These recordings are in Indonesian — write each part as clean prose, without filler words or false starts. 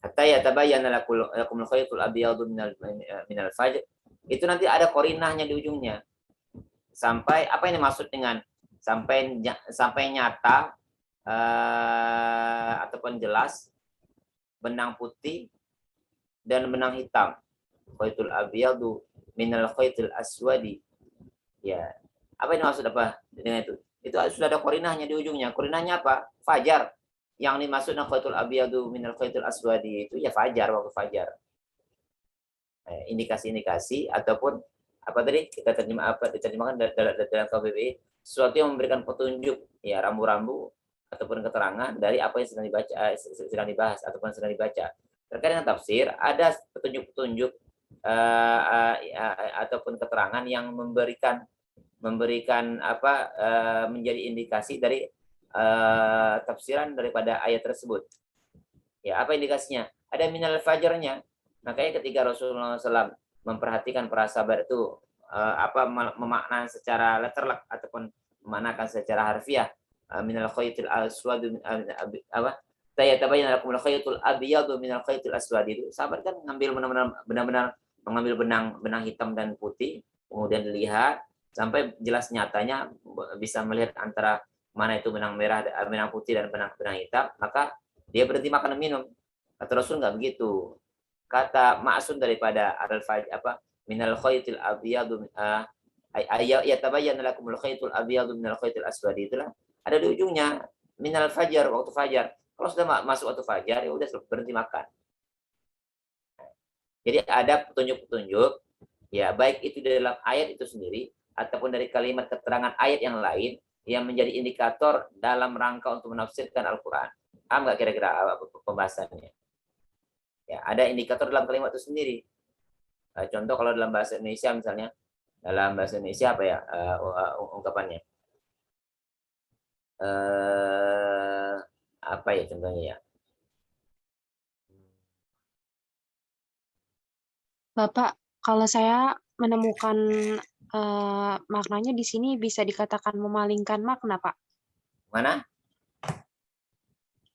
Hatta yatabayyana lakumul khaytul abyadu minal fajr. Itu nanti ada korinahnya di ujungnya. Sampai apa ini maksud dengan sampai nyata ataupun jelas benang putih dan benang hitam. Khaytul abyadu minal khaytul aswadi. Ya. Apa ini maksud apa dengan itu? Itu sudah ada korinahnya di ujungnya. Korinahnya apa? Fajar. Yang dimaksudnya khaytul abyadu minal khaytul aswadi itu ya fajar, waktu fajar. Indikasi-indikasi ataupun apa tadi kita diterjemahkan dalam KBBI, sesuatu yang memberikan petunjuk ya, rambu-rambu ataupun keterangan dari apa yang sedang dibahas ataupun sedang dibaca. Terkait dengan tafsir ada petunjuk-petunjuk ataupun keterangan yang memberikan menjadi indikasi dari tafsiran daripada ayat tersebut. Ya, apa indikasinya? Ada minal fajarnya. Makanya ketika Rasulullah SAW memperhatikan para sahabat itu memaknai secara letterlock ataupun memanakan secara harfiah minal khaytul aswad apa tayatabayyana lakumul khaytul abyadu minal khaytul aswad, itu sahabat kan ngambil benar-benar mengambil benang hitam dan putih, kemudian dilihat sampai jelas nyatanya bisa melihat antara mana itu benang merah, benang putih dan benang hitam, maka dia berhenti makan dan minum. Kata Rasul nggak begitu. Kata maksud daripada minal khaytil abyadu yatabayyana lakumul khaytul abyadu minal khaytil aswad, itulah ada di ujungnya minal fajar, waktu fajar. Kalau sudah masuk waktu fajar ya udah berhenti makan. Jadi ada petunjuk-petunjuk ya, baik itu dalam ayat itu sendiri ataupun dari kalimat keterangan ayat yang lain yang menjadi indikator dalam rangka untuk menafsirkan Al-Quran. Paham nggak kira-kira pembahasannya? Ya, ada indikator dalam kalimat itu sendiri. Contoh kalau dalam bahasa Indonesia misalnya, dalam bahasa Indonesia apa ya ungkapannya? Apa ya contohnya ya? Bapak, kalau saya menemukan maknanya di sini bisa dikatakan memalingkan makna, Pak. Mana?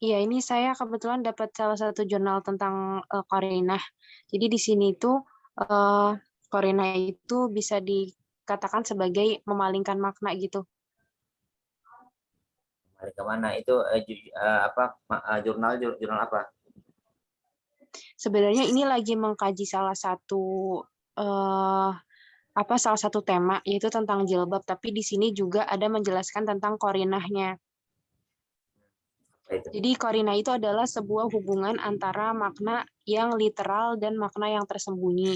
Iya, ini saya kebetulan dapat salah satu jurnal tentang Qarinah. Jadi di sini itu Qarinah itu bisa dikatakan sebagai memalingkan makna gitu. Mari ke mana? Itu jurnal apa? Sebenarnya ini lagi mengkaji salah satu salah satu tema yaitu tentang jilbab, tapi di sini juga ada menjelaskan tentang korinahnya. Apa itu? Jadi korina itu adalah sebuah hubungan antara makna yang literal dan makna yang tersembunyi.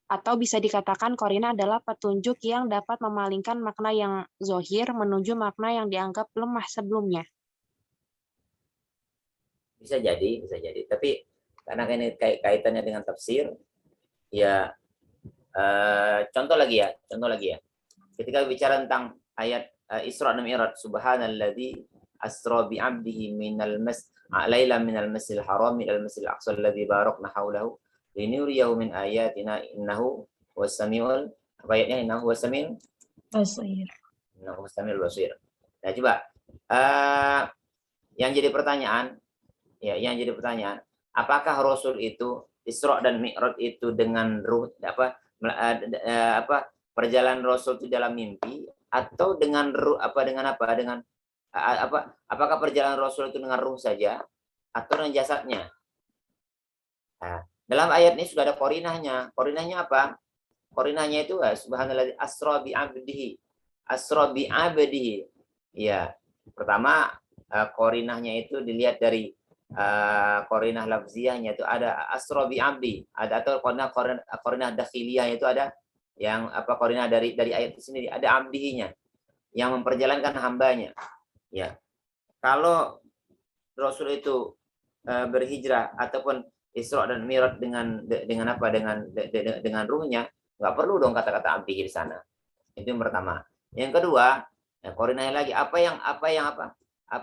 Atau bisa dikatakan korina adalah petunjuk yang dapat memalingkan makna yang zohir menuju makna yang dianggap lemah sebelumnya. Bisa jadi. Tapi karena ini kaitannya dengan tafsir, ya contoh lagi ya. Ketika bicara tentang ayat Isra dan Mi'raj, subhanalladzi asra bi 'abdihi lailan minal masjidil haram ilal masjidil aqsa alladzi barakna haulahu linuriyahu min ayatina innahu was-samiul, ayatnya innahu was-samiul Basir. innahu was-samiul basir. Nah, coba yang jadi pertanyaan, apakah Rasul itu Isra dan Mi'raj itu dengan ruh perjalanan Rasul itu dalam mimpi atau dengan ruh apakah perjalanan Rasul itu dengan ruh saja atau dengan jasadnya? Nah, dalam ayat ini sudah ada korinahnya. Korinahnya apa? Korinahnya itu subhanallah asra bi 'abdihi. Asra bi 'abdihi. Ya, pertama korinahnya itu dilihat dari korinah lafziahnya itu ada asra bi 'abdi, ada atau korinah dakhiliyah itu ada yang korinah dari ayat itu sendiri, ada abdihinya yang memperjalankan hambanya. Ya, kalau Rasul itu berhijrah ataupun Isra dan Mi'raj dengan ruhnya, nggak perlu dong kata-kata abdihi di sana. Itu yang pertama. Yang kedua, korinahnya lagi apa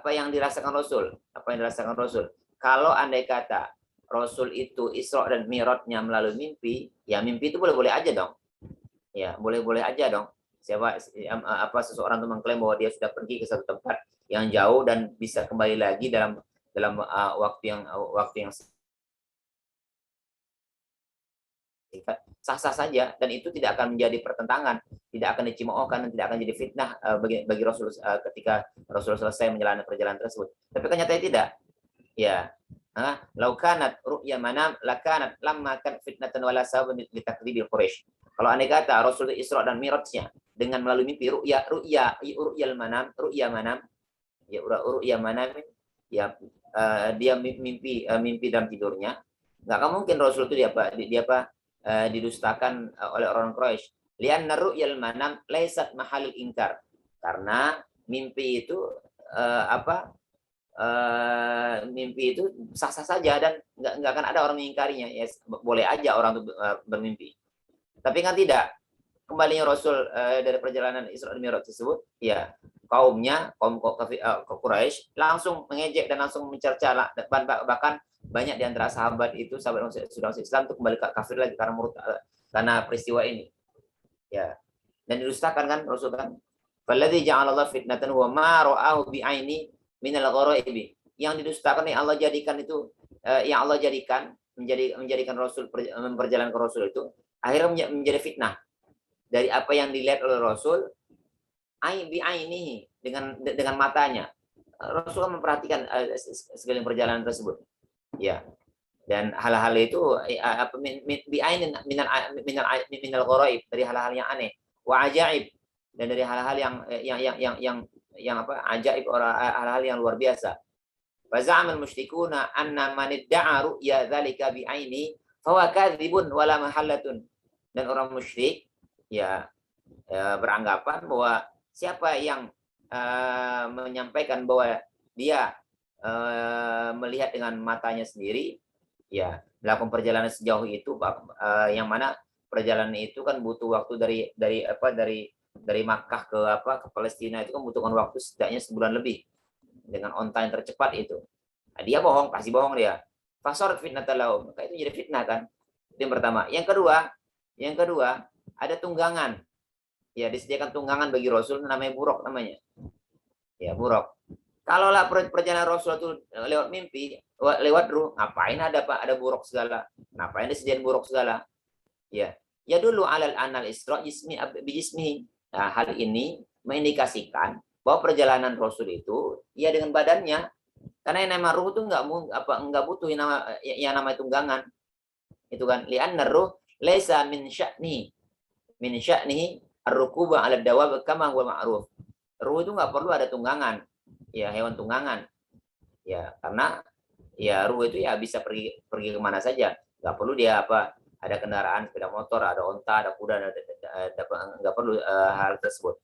yang dirasakan Rasul? Apa yang dirasakan Rasul? Kalau andai kata Rasul itu Isra dan Mi'rajnya melalui mimpi, ya mimpi itu boleh-boleh aja dong. Ya, boleh-boleh aja dong. Seseorang itu mengklaim bahwa dia sudah pergi ke satu tempat yang jauh dan bisa kembali lagi dalam waktu yang sah-sah saja, dan itu tidak akan menjadi pertentangan, tidak akan dicemoohkan, dan tidak akan jadi fitnah bagi Rasul ketika Rasul selesai menjalani perjalanan tersebut. Tapi kenyataannya tidak. Ya, laukanat ru'ya manam lakanat lamma kan fitnatan wala sabab litakdzibil Quraisy. Kalau andai kata Rasul Isra dan Mi'rajnya dengan melalui mimpi ru'yal manam, ru'ya manam, ya ru'ya manam, ya dia mimpi dalam tidurnya. Enggak akan mungkin Rasul itu didustakan oleh orang Quraisy. Lianna ru'yal manam laisat mahalul ingkar. Karena mimpi itu mimpi itu sah-sah saja dan nggak akan ada orang mengingkarinya. Ya, boleh aja orang itu bermimpi. Tapi kan tidak. Kembalinya Rasul dari perjalanan Isra dan Mi'raj tersebut, ya kaum Quraisy langsung mengejek dan langsung mencerca, bahkan banyak di antara sahabat sudah masuk Islam untuk kembali kafir lagi karena peristiwa ini. Ya. Dan didustakan kan Rasul kan. Falladzi ja'alallahu fitnatan huwa ma ra'ahu bi'aini minal ghoraibi. Yang didustakan yang Allah jadikan itu yang Allah jadikan menjadikan Rasul memperjalankan Rasul itu akhirnya menjadi fitnah dari apa yang dilihat oleh Rasul bi'ainihi dengan matanya. Rasul memperhatikan segala perjalanan tersebut. Ya. Dan hal-hal itu bi'ainin minal gharaib, dari hal-hal yang aneh, wa ajaib, dan dari hal-hal yang ajaib, hal-hal yang luar biasa. Fa za'amal musyrikuna anna man idda'a ru'ya dzalika bi'aini fa huwa kadzibun wala mahallatun. Dan orang musyrik beranggapan bahwa siapa yang menyampaikan bahwa dia melihat dengan matanya sendiri, ya melakukan perjalanan sejauh itu, yang mana perjalanan itu kan butuh waktu dari Makkah ke Palestina itu kan butuhkan waktu setidaknya sebulan lebih dengan onta yang tercepat itu. Nah, dia bohong, pasti bohong dia. Fasor fitnatal lahum, maka itu jadi fitnah kan. Itu yang pertama. Yang kedua, ada tunggangan. Ya, disediakan tunggangan bagi Rasul, namanya buruk namanya. Ya, buruk. Kalaulah perjalanan Rasul itu lewat mimpi, lewat ruh, ngapain ada buruk segala? Ngapain disediakan buruk segala? Ya. Ya dulu alal anal Isra bijismi. Nah, hal ini mengindikasikan bahwa perjalanan Rasul itu ya dengan badannya. Karena yang nama ruh itu enggak butuh yang nama tunggangan. Itu kan li'anna ruh laisa min sya'nihi ar-rukuba 'ala dawab kama huwa ma'ruf. Ruh itu enggak perlu ada tunggangan. Ya, hewan tunggangan. Ya, karena ya ruh itu ya bisa pergi kemana saja. Enggak perlu dia ada kendaraan, sepeda motor, ada onta, ada kuda, enggak perlu hal tersebut.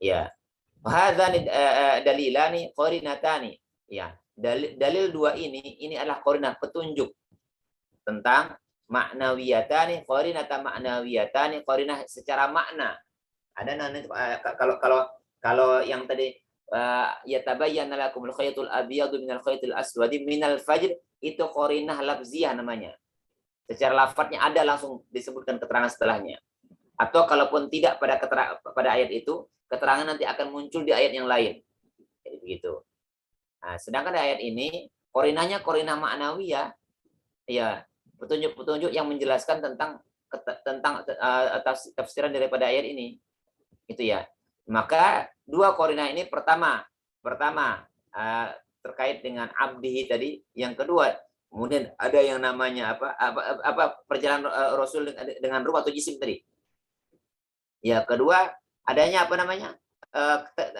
Ya. Hadzani dalilani qarinatani. Ya, dalil dua ini adalah qarinah, petunjuk tentang ma'nawiyatani, qarinata ma'nawiyatani, qarinah secara makna. Ada nanti kalau yang tadi yatabayyana lakumul khaytul abyadu minal khaytil aswadi minal fajr, itu qarinah lafziyah namanya. Secara lafadznya ada, langsung disebutkan keterangan setelahnya. Atau kalaupun tidak pada ayat itu, keterangan nanti akan muncul di ayat yang lain. Jadi begitu. Nah, sedangkan di ayat ini qarinahnya qarinah ma'nawiyah, ya, petunjuk-petunjuk yang menjelaskan tentang tafsiran daripada ayat ini. Itu ya. Maka dua qarinah ini pertama terkait dengan abdihi tadi, yang kedua kemudian ada yang namanya perjalanan Rasul dengan ruh atau jisim tadi. Ya, kedua adanya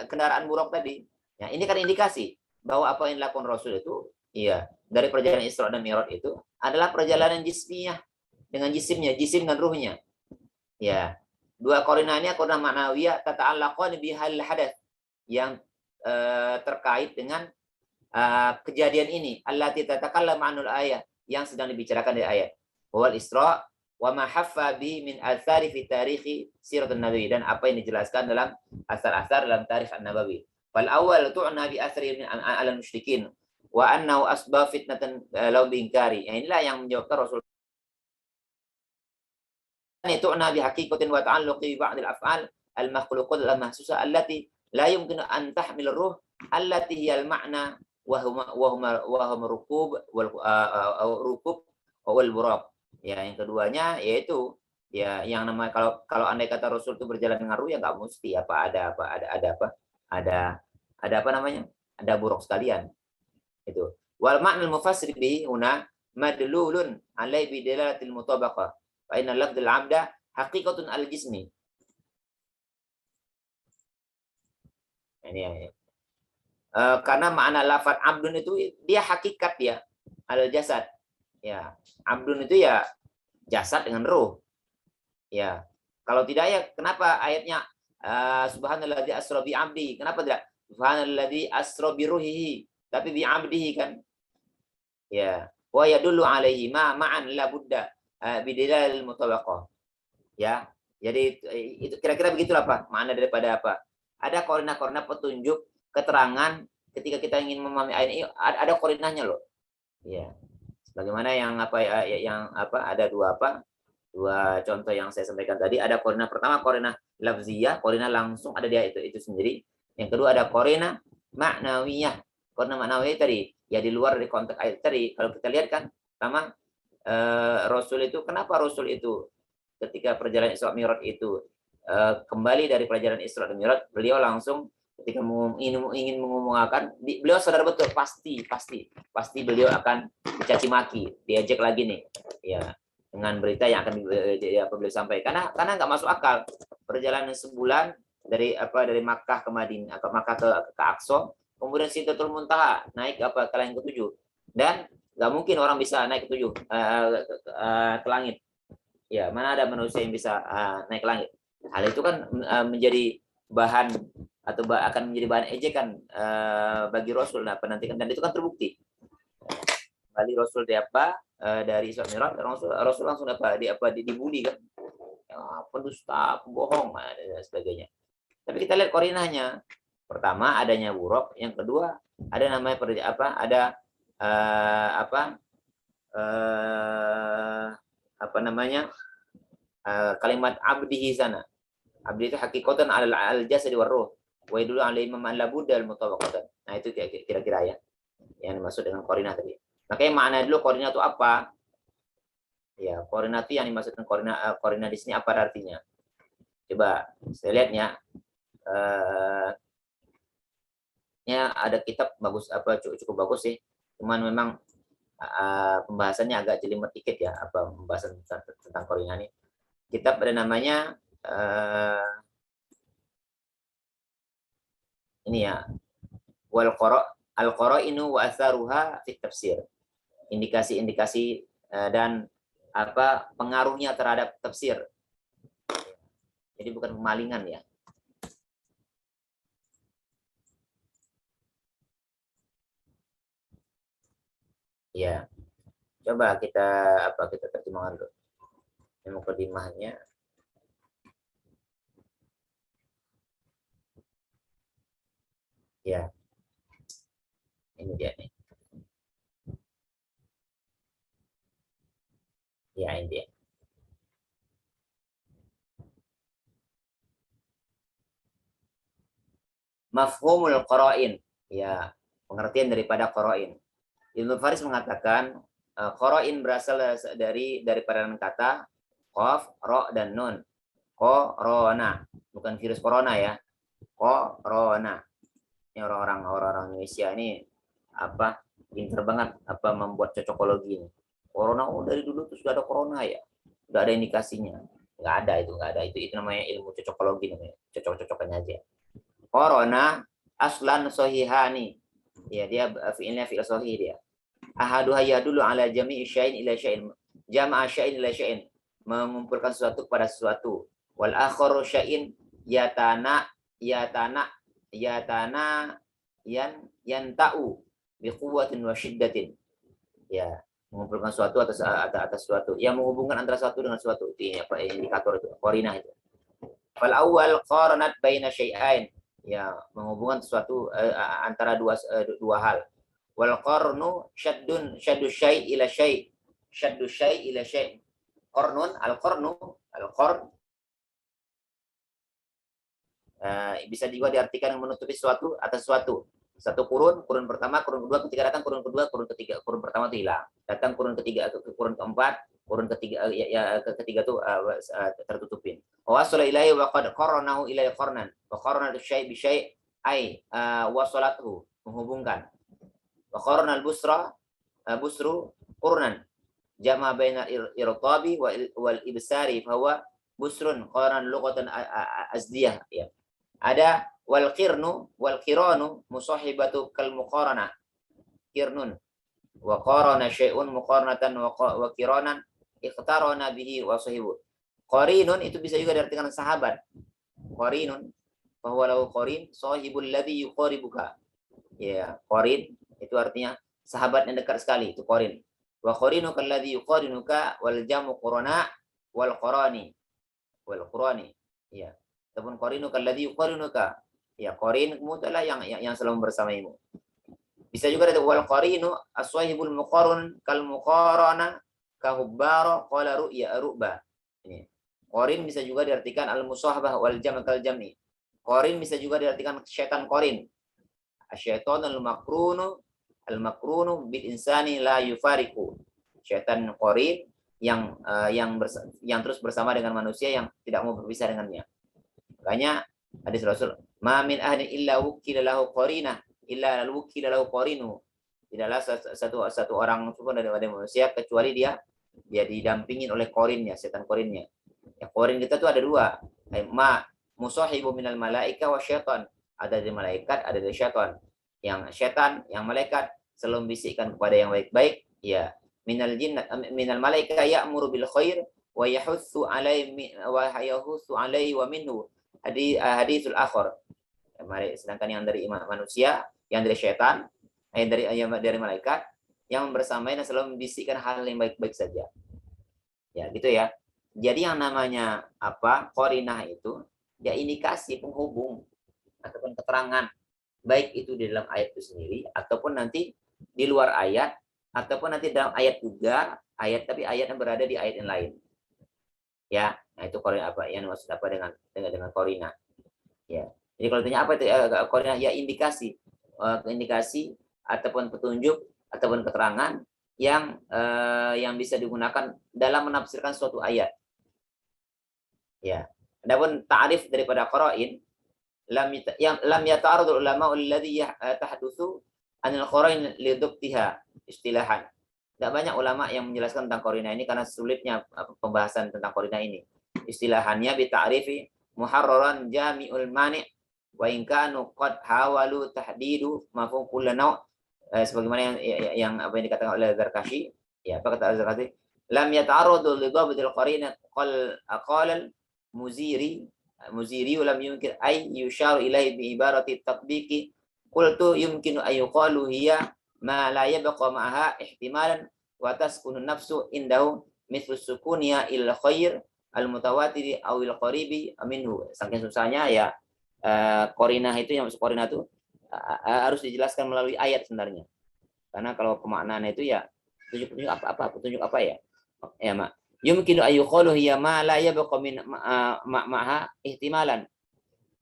kendaraan buruk tadi. Ya, ini kan indikasi bahwa apa yang dilakukan Rasul itu iya dari perjalanan Isra dan Mi'raj itu adalah perjalanan jismiyah dengan jisimnya, jisim dan ruhnya. Ya. Dua qarinah ini qarinah ma'nawiyah tata'allaqan bihal hadath, yang terkait dengan kejadian ini, allati tatakallamu anul ayat, yang sedang dibicarakan di ayat. Wal Isra wa ma haffa bi min athari fi tarikhi siratun nabi, dan apa yang dijelaskan dalam asar-asar dalam tarikh an-nabawi. Fal awal tu'na bi athri ala musyrikin wa annahu asbab fitnatan law bi inkari. Inilah yang menjawabkan Rasul. Tu'na bi haqiqatin wa ta'alluqi bi ba'd al-af'al al-makhluqat al-mahsusa allati la yumkinu an tahmil ar-ruh allati hiya al-ma'na wa huma rukub wal buraq. Ya, yang keduanya yaitu ya yang namanya kalau andai kata Rasul itu berjalan dengan ruh ya nggak mesti ada apa namanya? Ada buruk sekalian itu. Wal ma'nal mufassir bihi huna madlulun alai bi dalalatil mutabaqah. Fa inna lafdzul 'abda haqiqatun al-jismi. Ini ya. Karena makna lafaz abdun itu dia hakikat ya, al jasad. Ya, abdun itu ya jasad dengan ruh. Ya. Kalau tidak ya kenapa ayatnya subhanalladzi asra bi 'abdi? Kenapa tidak subhanalladzi asra bi ruhihi? Tapi bi 'abdihi kan? Ya. Wa yadullu alaihi ma'an la budda bidilal mutabaqah. Ya. Jadi itu kira-kira begitulah Pak, makna daripada apa? Ada korina-korina petunjuk keterangan ketika kita ingin memahami ayat ini ada korinahnya loh. Ya. Sebagaimana yang ada dua contoh yang saya sampaikan tadi. Ada korina pertama korina lafziyah, korina langsung ada dia itu sendiri. Yang kedua ada korina maknawiyah. Korina maknawiyah tadi ya di luar dari konteks ayat tadi. Kalau kita lihat kan sama Rasul itu, kenapa Rasul itu ketika perjalanan Isra Mi'raj itu kembali dari perjalanan Isra dan Mi'raj, beliau langsung ketika ingin mengumumkan, beliau sadar betul pasti beliau akan dicaci maki, diajak lagi nih, ya dengan berita yang akan beliau sampaikan. Karena nggak masuk akal perjalanan sebulan dari Makkah ke Madinah, Makkah ke Aqsa, kemudian Sidratul Muntaha naik ke langit ketujuh, dan nggak mungkin orang bisa naik ke ke langit. Ya, mana ada manusia yang bisa naik ke langit. Hal itu kan menjadi bahan atau akan menjadi bahan ejekan bagi Rasul. Nah, penantikan, dan itu kan terbukti. Kali Rasul dari Isra Mi'raj, Rasul langsung dibully kan. Ya, pendusta, pembohong dan sebagainya. Tapi kita lihat korinahnya. Pertama adanya buruk, yang kedua ada namanya kalimat abdihi sana. Abdi itu hakikatan al jasad wa ruh. Wa yadullu alaihi man la budda al mutabaqatan. Nah, itu kira-kira ya yang dimaksud dengan korinah tadi. Makanya makna dulu korinah itu apa? Ya, korinah itu yang dimaksudkan korinah di sini apa artinya? Coba saya lihatnya. Ya ada kitab bagus cukup bagus sih. Cuman memang pembahasannya agak jelimet dikit ya, pembahasan tentang korinah ini. Kitab ada namanya ini ya, wal al qara'inu wa atharuha fi tafsir. Indikasi-indikasi dan pengaruhnya terhadap tafsir. Jadi bukan kemalingan ya. Ya. Coba kita terjemahkan dulu. Ini mukadimahnya. Ya. Ini dia nih. Ya, ini dia. Mafhumul qara'in. Ya, pengertian daripada qara'in. Ibnu Faris mengatakan qara'in berasal dari kata qaf, ra dan nun. Corona, bukan virus corona ya. Corona. Ini orang-orang Indonesia ini pinter banget membuat cocokologi ini. Corona dari dulu tuh sudah ada corona ya. Sudah ada indikasinya. Nggak ada itu namanya ilmu cocokologi namanya. Cocok-cocokannya aja. Corona aslan sahihani. Ya, dia fi'ilnya fi'il sahih dia. Ahaduha yadullu ala jami'i syai'in ila syai'in. Jama'a syai'in ila syai'in. Mengumpulkan sesuatu kepada sesuatu. Wal akharu syai'in yatana yanta'u biquwwatin wa syiddatin. Ya, mengumpulkan sesuatu atas sesuatu. Yang menghubungkan antara satu dengan sesuatu. Itu indikator itu, qarinah itu. Fal awwal qaranat baina syai'ain. Ya, menghubungkan sesuatu antara dua hal. Wal qarnu syaddu syai' ila syai'. Syaddu syai' ila syai'. Qarnun al-qarn bisa juga diartikan menutupi sesuatu atas sesuatu. Satu kurun pertama, kurun kedua, ketika datang kurun kedua, kurun ketiga, kurun pertama itu hilang. Datang kurun ketiga, kurun keempat, kurun ketiga ketiga tuh tertutupin. Wa wasala ilaihi wa qad qaranahu ilaihi qarnan. Wa qarana syai' bi syai' ai wasalathu, menghubungkan. Wa qarana al-busra busru qurnan. Jama baina irtabi wal ibsari fa huwa busrun qaran lughatan azdiyah, ya. Ada wal qiranu musahibatu kal muqarana. Qirnun wa qarana syai'un muqaranatan wa qiranan iqtarana bihi wa sahibu. Qarinun itu bisa juga diartikan sahabat. Qarinun fa huwa lahu qarin sahibul ladzi yuqaribuka. Ya, qarin itu artinya sahabat yang dekat sekali, itu qarin. Wa qarinuka alladzi yuqarinuka wal jamu qurana wal qarani. Ya. Ataupun qarinuka alladzi yuqarinuka. Ya, qarinmu adalah yang selalu bersamamu. Bisa juga ada wal qarinu as-sahibul muqarrun kal muqarana ka hubbara qala ru'ya ru'ba. Ini. Qarin bisa juga diartikan al-musahabah wal jam' kal jam'i. Qarin bisa juga diartikan syaitan qarin. Asyaitonul makrunu al-makrunu bil insani la yufariku. Syaitan qarin yang terus bersama dengan manusia yang tidak mau berpisah dengannya. Makanya hadis Rasul, "Ma min ahadin illa wukila lahu qarinah, illa wukila lahu qarinu." Tidaklah satu orang pun dari manusia kecuali dia didampingin oleh qarinnya, setan qarinnya. Ya, qarin kita tuh ada dua. Ma musahibu minal malaika wa syaitan. Ada dari malaikat, ada dari syaitan. Yang syaitan, yang malaikat selalu membisikkan kepada yang baik-baik, ya. Minal jinnat minal malaika ya'muru bil khair wa yahussu alaihi wa minhu hadisul akhir. Sedangkan yang dari manusia, yang dari syaitan, yang dari malaikat, yang bersamanya selalu membisikkan hal yang baik-baik saja. Ya, gitu ya. Jadi yang namanya qarinah itu ya indikasi penghubung ataupun keterangan, baik itu di dalam ayat itu sendiri ataupun nanti di luar ayat ataupun nanti dalam ayat juga, tapi ayat yang berada di ayat yang lain. Ya, nah itu qarinah apa yang maksud apa dengan qarinah. Ya. Jadi kalau tanya apa itu qarinah, ya indikasi ataupun petunjuk ataupun keterangan yang bisa digunakan dalam menafsirkan suatu ayat. Ya. Adapun ta'rif daripada qara'in lam yata'arudul ulama alladhi tahdutsu anil qara'in lidubtiha istilahan. Tidak banyak ulama yang menjelaskan tentang qarinah ini karena sulitnya pembahasan tentang qarinah ini. Istilahannya bi ta'rifi muharraran jami'ul mani' wa in kanu qad hawalu tahdidu mafhum kullu naw' sebagaimana yang apa yang dikatakan oleh Zarkashi. Ya, apa kata Zarkashi? Lam yata'arradu li dhabtil qarinah qala Muziri lam yumkin ay yusharu ilaihi bi ibarati tatbiqi qultu yumkinu ay yuqalu hiya ma la yabqa ma'aha ihtimalan wa taskunu nafsu indahu mithlu sukuniya il khair al mutawatiri aw il qaribi minhu. Saking susahnya ya qarinah itu, yang maksud qarinah itu harus dijelaskan melalui ayat sebenarnya. Karena kalau pemaknaan itu ya petunjuk apa ya? Ya, Mak. Yumkinu ayyuqalu hiya ma la yabqa min ma'ha ihtimalan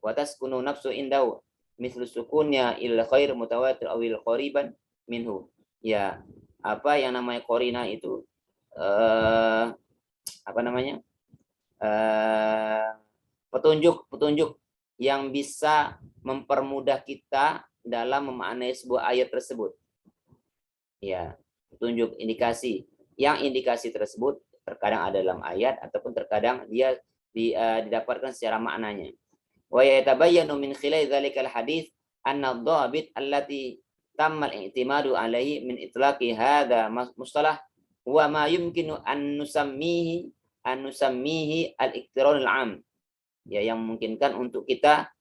wa taskunu nafsu indahu mithlu sukunnya il khair mutawatir aw il qariban minhu. Ya, apa yang namanya qarinah itu petunjuk yang bisa mempermudah kita dalam memaknai sebuah ayat tersebut. Ya, petunjuk indikasi. Yang indikasi tersebut terkadang ada dalam ayat ataupun terkadang dia didapatkan secara maknanya. Wa yatabayyanu min khilal dzalikal hadits anna ad-dhabit allati tamma al-i'timadu alaihi min itlaqi hadha mustalah wa ma yumkinu an nusammihi al-iqtiran al-'am. Ya, yang memungkinkan untuk kita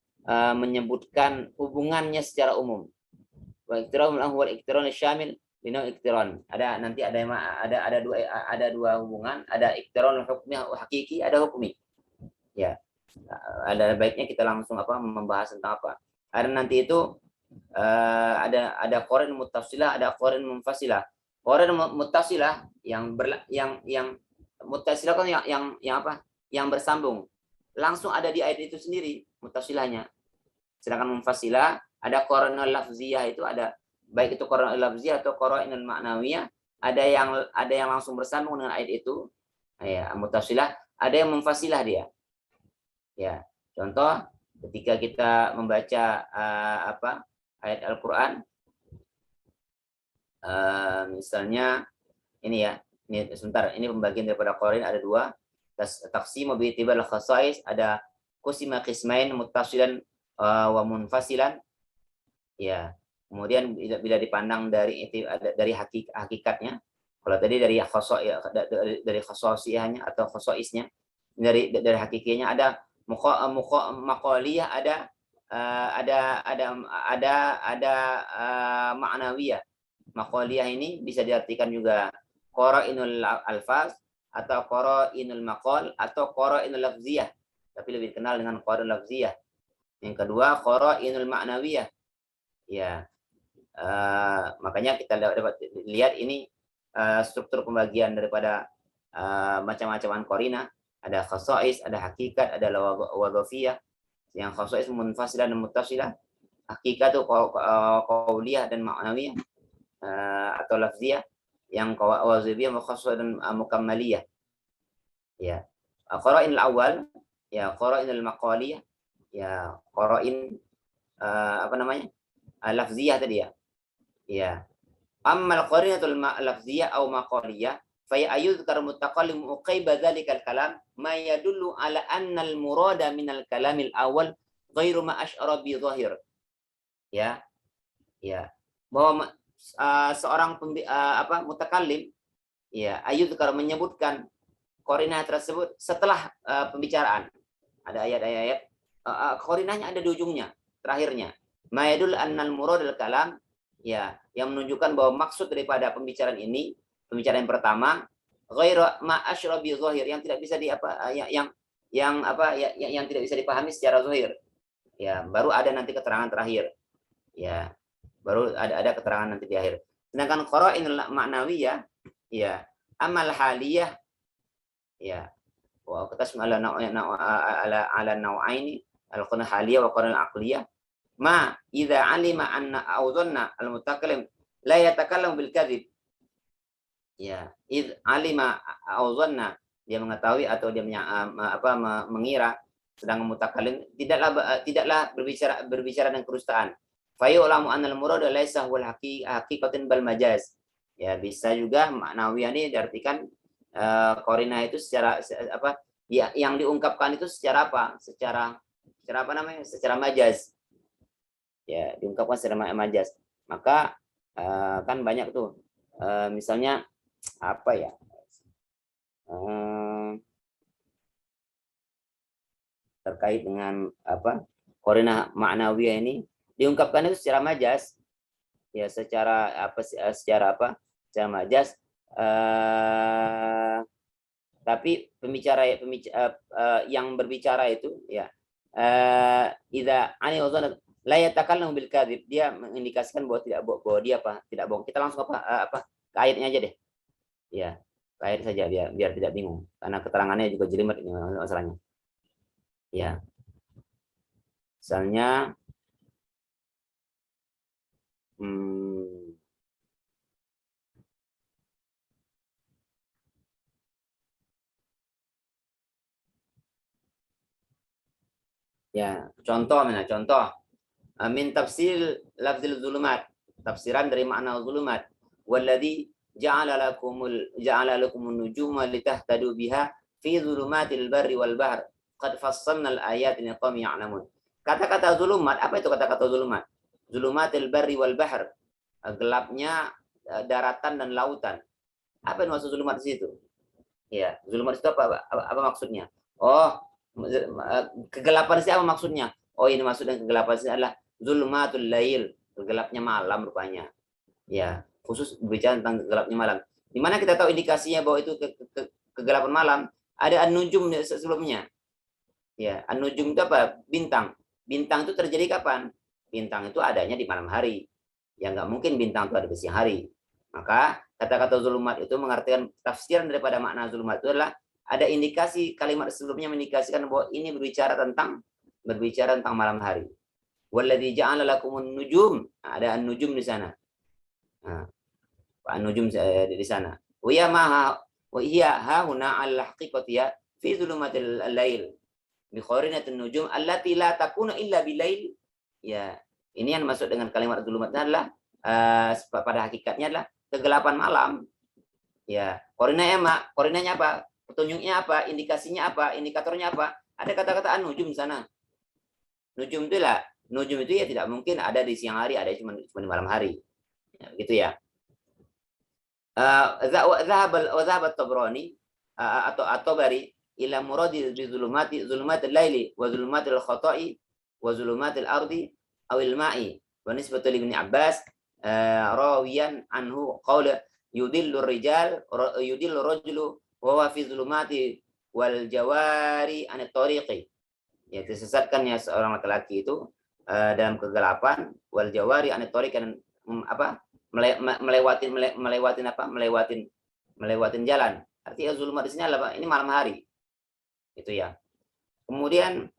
menyebutkan hubungannya secara umum. Wa iqtiran al-huwa al-iqtiran syamil bina iqtiran. Ada dua hubungan, ada iqtiran hukmi hakiki, ada hukmi. Ya. Ada baiknya kita langsung membahas tentang apa. Ada nanti itu ada qarin muttasilah, ada qarin munfasilah. Qarin muttasilah yang muttasilah kan yang bersambung. Langsung ada di ayat itu sendiri muttasilahnya. Sedangkan munfasilah ada qarin lafziyah, itu ada baik itu qarin lafziyah atau qarin ma'nawiyah, ada yang langsung bersambung dengan ayat itu, ya, mutasilah, ada yang memfasilah dia. Ya, contoh ketika kita membaca ayat Al-Qur'an, misalnya ini ya, ini sebentar, ini pembagian daripada qarin ada dua, taqsim bi ittibar al-khasais, ada qusima qismain muttasilan wa munfasilan. Ya, kemudian bila dipandang dari hakikatnya, kalau tadi dari dari khasosiyahnya atau khasoisnya, dari hakikinya ada maqaliyah, ada ma'nawiyah. Maqaliyah ini bisa diartikan juga qara'inul alfaz atau qara'inul maqal atau qara'inul lafziyah, tapi lebih dikenal dengan qara'inul lafziyah. Yang kedua qara'inul ma'nawiyah. Ya, makanya kita dapat lihat ini struktur pembagian daripada macam-macaman korina. Ada khasais, ada hakikat, ada wadhafiyah. Yang khasais munfasilah dan muttasilah. Hakikat itu qauliyah dan ma'nawiyah atau lafziyah. Yang wadhafiyah mukhassasah dan mukammaliyah. Ya, qara'in al-awwal, ya qara'in al-maqaliyah, ya qara'in lafziyah tadi ya. Ya. Ammal qarinatul lafziyah atau maqaliyah fa yuzkar mutaqallim uqayba dzalikal kalam ma yadullu ala anna al murada min al kalamil awal ghairu ma asy'ara bi dhahir. Ya. Ya. Bahwa seorang mutakallim, ya, ayuzkar menyebutkan qarinah tersebut setelah pembicaraan. Ada ayat-ayat qarinahnya ada di ujungnya, terakhirnya. Ma'adul annal muradul kalam, ya, yang menunjukkan bahwa maksud daripada pembicaraan ini, pembicaraan yang pertama, ghairu ma asyra bi zahir, yang tidak bisa yang tidak bisa dipahami secara zahir. Ya, baru ada nanti keterangan terakhir. Ya, baru ada keterangan nanti di akhir. Sedangkan qara'inul ma'nawiyah, ya, amal haliyah, ya, wa qatasmu ala nau'aini, al-qana haliyah wa qana al-aqliyah. Ma idza alima anna aw dhanna al-mutakallim la yatakallamu bil kadzib. Ya, id alima aw dhanna, dia mengetahui atau dia mengira, sedang mutakallim tidaklah berbicara dengan kedustaan. Fa yu'lamu anna al-murad laisa huwal haqiqatin bal majaz. Ya, bisa juga maknawiyah ini diartikan qarinah itu secara yang diungkapkan itu secara apa? Secara Secara majaz. Ya, diungkapkan secara majaz. Maka kan banyak tuh misalnya apa ya, terkait dengan qarinah ma'nawiyah ini diungkapkan itu secara majaz, ya, secara majaz, tapi yang berbicara itu, ya, idza ani uzana la yatakallamu bil kadzib, dia mengindikasikan bahwa dia tidak bohong. Kita langsung ke ayatnya aja deh. Ya, ke ayat saja biar tidak bingung, karena keterangannya juga jelimet ini masalahnya. Ya. Misalnya ya, contoh min tafsir lafzil zulumat, tafsiran dari makna zulumat, walladzi ja'ala lakumun nujuma litahtadu biha fi zulumatil barri wal bahr qad fassalna al ayati liqaumin ya'lamun. Kata-kata zulumat, apa itu kata-kata zulumat? Zulumatil barri wal bahr, gelapnya daratan dan lautan. Apa yang maksud zulumat di situ? Ya, zulumat itu apa maksudnya? Oh, kegelapan siapa maksudnya? Oh, ini maksudnya kegelapan adalah zulumatul lail, gelapnya malam rupanya. Ya, khusus berbicara tentang gelapnya malam. Di mana kita tahu indikasinya bahwa itu kegelapan malam? Ada an-nujum sebelumnya. Ya, an-nujum itu apa? Bintang. Bintang itu terjadi kapan? Bintang itu adanya di malam hari. Ya, nggak mungkin bintang itu ada di siang hari. Maka kata-kata zulumat itu mengartikan tafsiran daripada makna zulumat itu adalah ada indikasi kalimat sebelumnya mengindikasikan bahwa ini berbicara tentang malam hari. Walladzi ja'ala lakumun nujum, ada an-nujum di sana. Nah, An-nujum di sana. Wa hiya ma wa hiya hauna al-haqiqati ya fi zulumatil lail bi qarinatin nujum allati la takunu illa bilail. Ya, ini yang masuk dengan kalimat zulumatnya adalah pada hakikatnya adalah kegelapan malam. Ya, korinanya apa? Petunjuknya apa? Indikasinya apa? Indikatornya apa? Ada kata-kata an-nujum di sana. Nujum itu lah, nujum itu ya tidak mungkin ada di siang hari, ada cuma di malam hari. Ya, gitu ya. Zahab at-Tabrani atau at-Tabari ila muradi bi zulumatil laili wa zulumatil khata'i wa zulumatil ardi aw al-ma'i wa nisbatu li Ibn Abbas rawiyan anhu qala yudillu rajulu wa huwa fi zulumati wal jawari an tariqi. Ya, disesatkan ya seorang laki-laki itu dalam kegelapan wal jawari an tariqi dan apa melewatin jalan. Artinya zulumat di sini adalah ini malam hari. Itu ya. Kemudian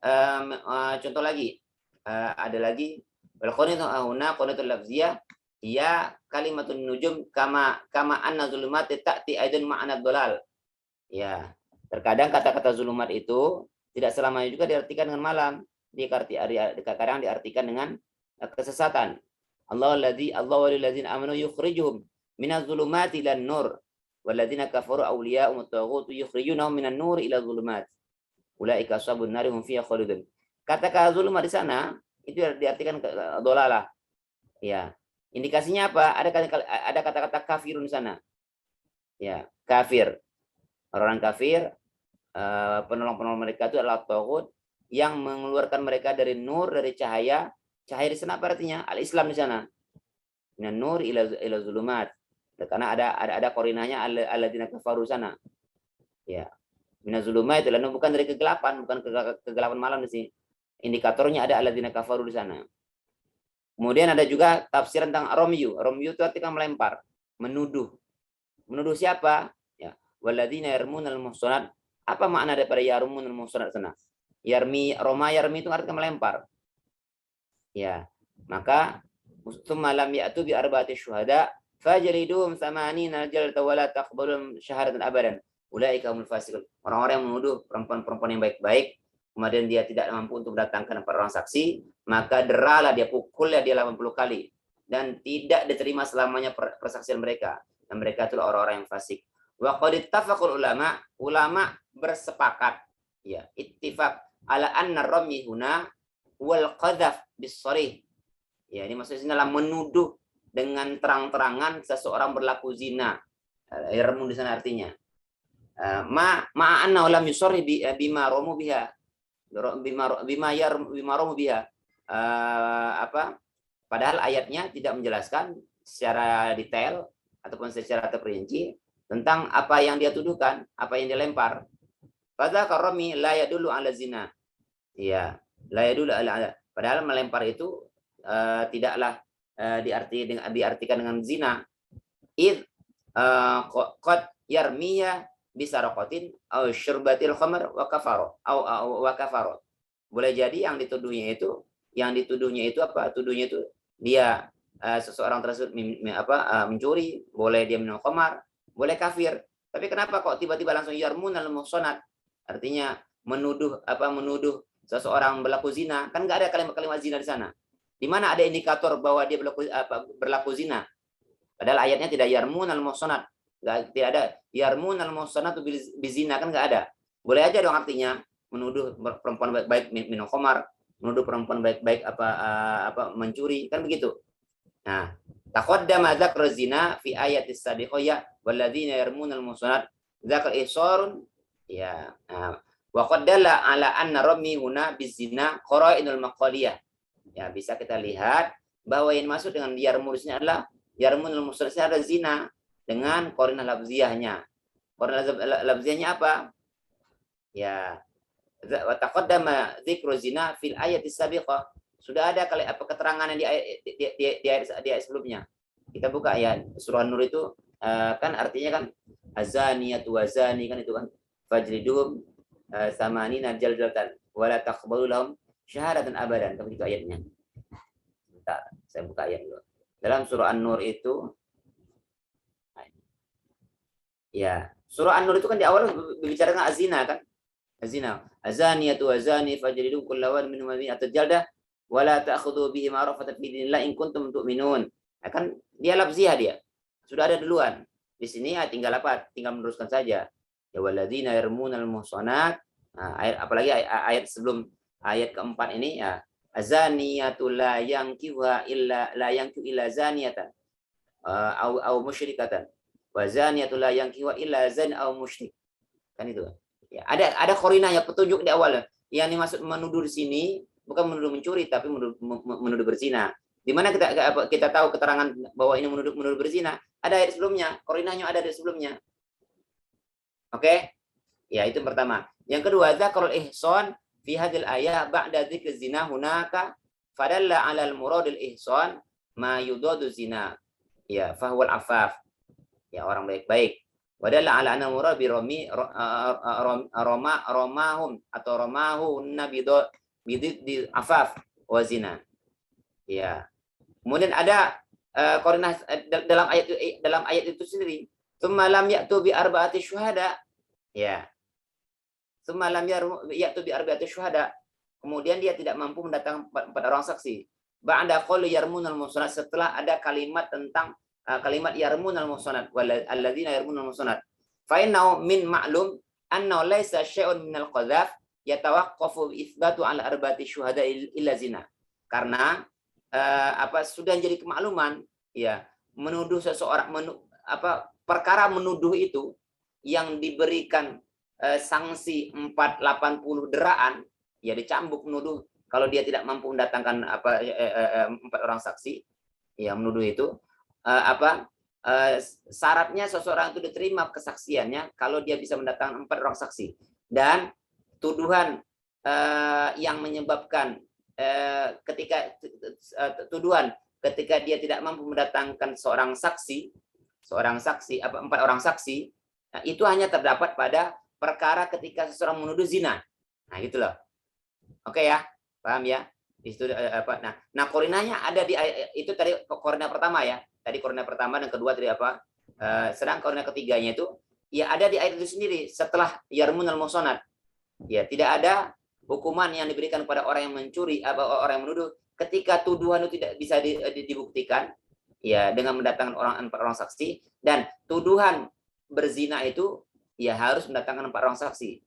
contoh lagi ada lagi wal qanatu ahuna qanatul lafziyah ya kalimatun nujum kama anna zulumati ta'ti aidan ma'na dolal. Ya, terkadang kata-kata zulumat itu tidak selamanya juga diartikan dengan malam. Kadang diartikan dengan kesesatan. Allahu walilladzina amanu yukhrijuhum minaz zulumati ilan nur walladzina kafaru awliya'um at-taghut yukhrijunahum minan nur ila zulumat ulaika ashabun nar hum fiha khalidun. Kata-kata zulumat di sana itu diartikan dolalah. Ya. Indikasinya apa? Ada kata-kata kafirun di sana. Ya, kafir. Orang kafir penolong-penolong mereka itu adalah taghut yang mengeluarkan mereka dari nur, dari cahaya. Cahaya di sana apa artinya? Al-Islam di sana. Minan nur ila zulumat. Karena ada korinanya alladzina kafaru sana. Ya. Minan zulumat itu bukan dari kegelapan, bukan kegelapan malam di sini. Indikatornya ada alladzina kafaru di sana. Kemudian ada juga tafsir tentang romyu. Romyu itu artinya melempar, menuduh. Menuduh siapa? Ya. Walladzina yarmunal muhsanat. Apa makna daripada yarmunal muhsanat sana? Yarmi itu artinya melempar. Ya, maka tsumma lam ya'tu bi arba'ati syuhada fajliduhum thamanina jalda wa la taqbalum syahadatan abadan. Ulaika humul fasiqun. Orang-orang yang menuduh perempuan-perempuan yang baik-baik, kemudian dia tidak mampu untuk mendatangkan 4 orang saksi, maka deralah dia, pukullah dia 80 kali dan tidak diterima selamanya persaksian mereka. Dan mereka itulah orang-orang yang fasik. Wa qad ittafaqul ulama bersepakat, ya, ittifaq ala anna ramyi huna wal qadhaf bisarih. Ya, ini maksudnya adalah menuduh dengan terang-terangan seseorang berlaku zina. Yarmun di sana artinya. Ma anna lam yusarri bima ramu biha. Bima ramu biha. Padahal ayatnya tidak menjelaskan secara detail ataupun secara terperinci tentang apa yang dia tuduhkan, apa yang dilempar. Pada karami la yadullu ala zina. Ya, la yadullu ala. Padahal melempar itu tidaklah diartikan dengan zina. Id qad yarmiya bisaraqatin aw syurbatil khamr wa kafaro. Boleh jadi yang dituduhnya itu apa? Tuduhnya itu dia seseorang tersebut mencuri, boleh dia minum khamar, boleh kafir. Tapi kenapa kok tiba-tiba langsung yarmunal muhsanat? Artinya menuduh seseorang berlaku zina, kan nggak ada kalimat-kalimat zina di sana. Di mana ada indikator bahwa dia berlaku zina? Padahal ayatnya tidak yarmunal muhsanat, tidak ada yarmunal muhsanatu bizina, kan nggak ada. Boleh aja dong artinya menuduh perempuan baik-baik minum khamar, menuduh perempuan baik-baik mencuri, kan begitu. Nah, taqaddama dzakru zina fi ayatis sabiqah walladzina yarmunal muhsanat dzakar isarun. Ya, wa qad dalla ala anna rami huna bizina qara'inul maqaliyah. Ya, bisa kita lihat bahwa yang masuk dengan yarmunusnya adalah yarmunul muhsanatnya ada zina dengan qarinah lafziyahnya. Qarinah lafziyahnya apa? Ya, wa taqaddama dzikru zina fil ayatis sabiqah. Sudah ada keterangan di ayat sebelumnya. Kita buka ya surah Nur itu kan artinya kan azaniyatu wazani kan itu kan fajriduhum samanina jaldatan wala taqbalu lahum syahadatan abadan. Kan begitu ayatnya. Bentar, saya buka ayat dulu. Dalam surah An-Nur itu Ya, surah An-Nur itu kan di awal berbicara tentang azina kan? Azina. Azaniyatu azani fajridu kullawan minhum atau jaldah wala ta'khudhu bihi ma'rafatan fi dinillah in kuntum tu'minun. Nah, kan dia lafziah dia. Sudah ada duluan. Di sini ya tinggal apa? Tinggal meneruskan saja. Ya walladzina yarmunal muhsanat. Nah, apalagi ayat sebelum ayat keempat ini ya azaniyatu la yankiha illa la yankihu illa zaniyatan au musyrikatan wa zaniyatu la yankihu illa zan au musyrik. Kan itu. Ya, ada korinahnya petunjuk di awal. Yang dimaksud menuduh di sini bukan menuduh mencuri tapi menuduh berzina. Di mana kita tahu keterangan bahwa ini menuduh berzina? Ada ayat sebelumnya, korinahnya ada di sebelumnya. Oke? Ya, itu pertama. Yang kedua, dzakarul ihsan fi hadhil ayah ba'da dzikri zina hunaka fadalla 'ala al-muradil ihsan ma yudadu zina. Ya, fahuwal afaf. Ya, orang baik-baik. Wadalla ala anna murad bi romahum atau romahu nabido bidid di afaf wa zina. Ya. Kemudian ada korinah dalam ayat itu sendiri. Tsumma lam ya'tu bi arba'ati syuhada. Ya. Tsumma lam ya'tu bi arba'ati syuhada. Kemudian dia tidak mampu mendatangkan 4 orang saksi. Ba'da qawli yarmunal muhsanat, setelah ada kalimat tentang kalimat yarmunal muhsanat walladzina yarmunal muhsanat fa innahu min ma'lum annahu laisa syai'un minal qadzaf yatawaqqafu bi itsbatu ala arba'ati syuhada illa zina. Karena sudah jadi kemakluman ya menuduh seseorang perkara menuduh itu yang diberikan sanksi 480 deraan ya dicambuk menuduh kalau dia tidak mampu mendatangkan 4 orang saksi ya menuduh itu syaratnya seseorang itu diterima kesaksiannya kalau dia bisa mendatangkan 4 orang saksi dan tuduhan yang menyebabkan ketika dia tidak mampu mendatangkan seorang saksi 4 orang saksi itu hanya terdapat pada perkara ketika seseorang menuduh zina. Nah gitu loh. Oke ya, paham ya? Itu nah korinahnya ada di itu tadi korinah pertama ya. Tadi korinah pertama dan kedua tadi sedang korinah ketiganya itu ya ada di ayat itu sendiri setelah yarmunal muhsanat. Ya, tidak ada hukuman yang diberikan kepada orang yang mencuri atau orang yang menuduh ketika tuduhan itu tidak bisa dibuktikan ya dengan mendatangkan 4 orang saksi dan tuduhan berzina itu ya harus mendatangkan 4 orang saksi.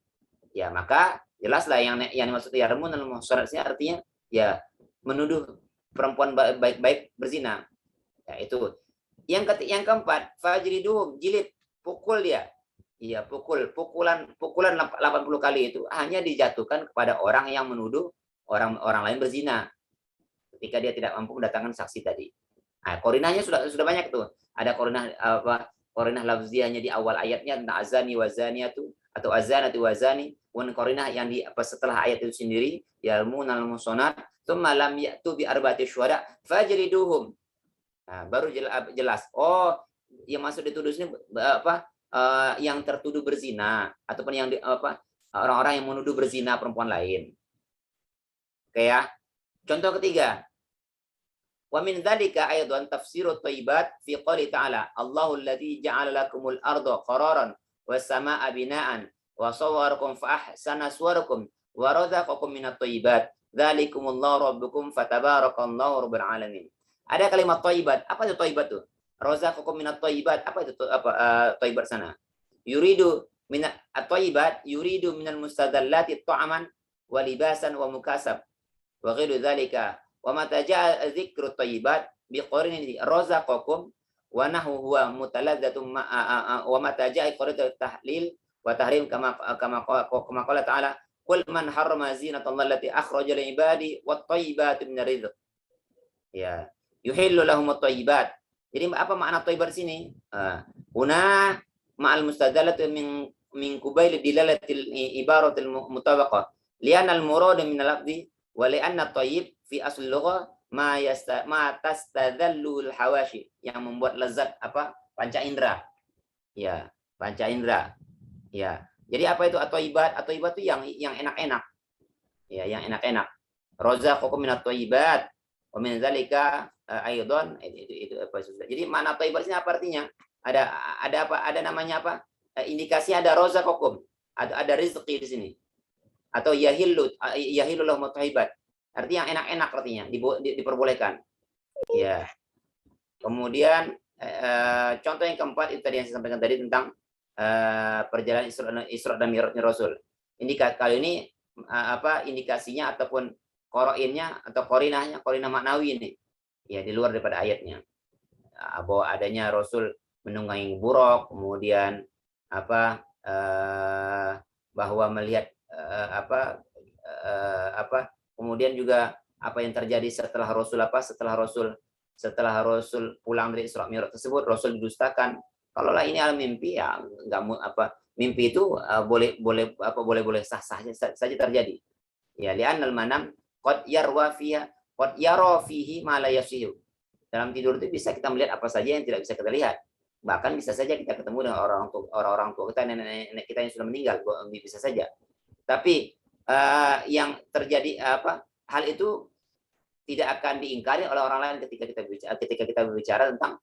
Ya, maka jelaslah yang dimaksud yarmunal muhsanat ini artinya ya menuduh perempuan baik-baik berzina. Ya, itu. Yang keempat, fajriduhum, jilid, pukul dia. Iya, pukulan 80 kali itu hanya dijatuhkan kepada orang yang menuduh orang lain berzina ketika dia tidak mampu mendatangkan saksi tadi. Nah, korinahnya sudah banyak tuh. Ada korinah lafziahnya di awal ayatnya tentang azani wazaniatu atau azanatu wazani, kemudian korinah yang di setelah ayat itu sendiri yarmunal muhsanat tsumma lam ya'tu bi arba'ati syuhada fajriduhum. Nah, baru jelas. Oh, yang masuk dituduh ini yang tertuduh berzina ataupun yang orang-orang yang menuduh berzina perempuan lain. Oke ya. Contoh ketiga. Wa min dzalika aidan tafsirut thayyibat fi qouli ta'ala Allahu alladzi ja'ala lakumul arda qararan was samaa'a bina'an wa sawwarakum fa ahsana suwarakum wa razaqakum minat thayyibat dzalikumullahu rabbukum fatabarakallahu rabbul alamin. Ada kalimat thayyibat. Apa itu thayyibat tuh? Razaqakum minat thayyibat. Apa itu thayyibat sana? Yuridu minat thayyibat yuridu minal mustadallati ta'aman wa libasan wa mukasab wa ghairu dzalika. Wa mata jaa dzikru thayyibat biqarini razaqakum wa nahu huwa mutalazzatum wa mata jaa qaratu tahlil wa tahrim kama qala ta'ala qul man harrama zinatallahi allati akhraja lil ibadi wat thayyibati minar rizq. Ya. Yuhillu lahumut thayyibat. Jadi apa makna thayyibat sini? Huna ma'al mustadallati min qubail dilalatil ibaratil mutabaqah. Li'anna al-murad min al-lafzi wa li'anna at-tayyib fi asl lugha ma tastadallu al-hawashi yang membuat lezat panca indera. Ya, panca indera. Ya. Jadi apa itu at-thayyibat? At-thayyibat itu yang enak-enak. Ya, yang enak-enak. Razaqakum minat thayyibat. Wa min dzalika aidan itu apa susah. Jadi makna thayyibat ini apa artinya? Ada namanya apa? indikasi ada rozaqakum, ada rezeki di sini. Atau yahillu lahum thayyibat. Artinya yang enak-enak artinya diperbolehkan. Ya. Kemudian contoh yang keempat itu tadi yang saya sampaikan tadi tentang perjalanan Isra dan Mi'rajnya Rasul. Kali ini indikasinya ataupun qoroinnya atau korinah maknawi ini. Ya, di luar daripada ayatnya. Bahwa adanya Rasul menunggangi buruk, kemudian bahwa melihat kemudian juga apa yang terjadi setelah Rasul pulang dari Isra Mi'raj tersebut, Rasul didustakan. Kalaulah ini alam mimpi, ya mimpi itu boleh saja terjadi. Ya, li'annal manam qad yarwa fihi ma la yasihu. Dalam tidur itu bisa kita melihat apa saja yang tidak bisa kita lihat. Bahkan bisa saja kita ketemu dengan orang-orang tua kita, nenek kita yang sudah meninggal, bisa saja. Tapi yang terjadi hal itu tidak akan diingkari oleh orang lain ketika kita berbicara tentang